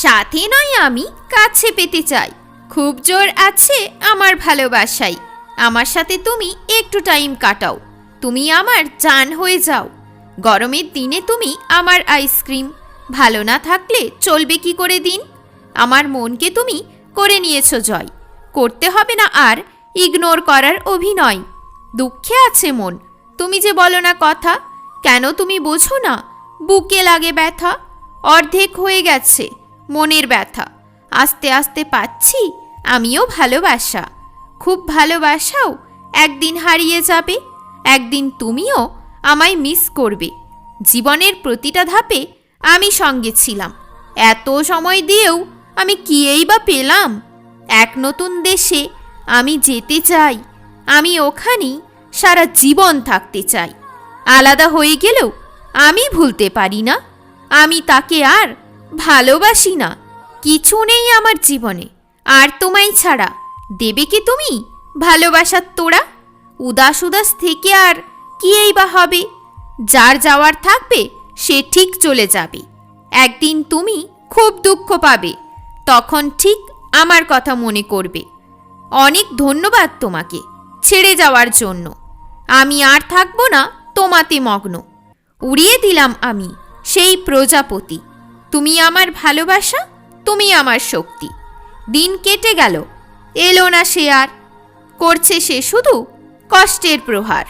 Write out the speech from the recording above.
সাথে নয় আমি কাছে পেতে চাই। খুব জোর আছে আমার ভালোবাসাই। আমার সাথে তুমি একটু টাইম কাটাও। তুমি আমার জান হয়ে যাও। গরমের দিনে তুমি আমার আইসক্রিম। ভালো না থাকলে চলবে কি করে দিন? আমার মনকে তুমি করে নিয়েছো জয়। করতে হবে না আর ইগনোর করার অভিনয়। দুঃখে আছে মন, তুমি যে বলো না কথা। কেন তুমি বোঝো না? বুকে লাগে ব্যথা। অর্ধেক হয়ে গেছে মনের ব্যথা। আস্তে আস্তে পাচ্ছি আমিও ভালোবাসা। খুব ভালোবাসাও একদিন হারিয়ে যাবে। একদিন তুমিও আমায় মিস করবে। জীবনের প্রতিটা ধাপে আমি সঙ্গে ছিলাম। এত সময় দিয়েও আমি কিয়েই বা পেলাম? এক নতুন দেশে আমি যেতে চাই। আমি ওখানেই সারা জীবন থাকতে চাই। আলাদা হয়ে গেলেও আমি ভুলতে পারি না। আমি তাকে আর ভালোবাসি না। কিছু নেই আমার জীবনে আর তোমায় ছাড়া। দেবে কি তুমি ভালোবাসার তোড়া? উদাস উদাস থেকে আর কিয়েই বা হবে? যার যাওয়ার থাকবে সে ঠিক চলে যাবে। একদিন তুমি খুব দুঃখ পাবে, তখন ঠিক আমার কথা মনে করবে। অনেক ধন্যবাদ তোমাকে ছেড়ে যাওয়ার জন্য। আমি আর থাকবো না তোমাতে মগ্ন। উড়িয়ে দিলাম আমি সেই প্রজাপতি। তুমি আমার ভালোবাসা, তুমি আমার শক্তি। দিন কেটে গেল, এলো না সে আর। করছে সে শুধু কষ্টের প্রহার।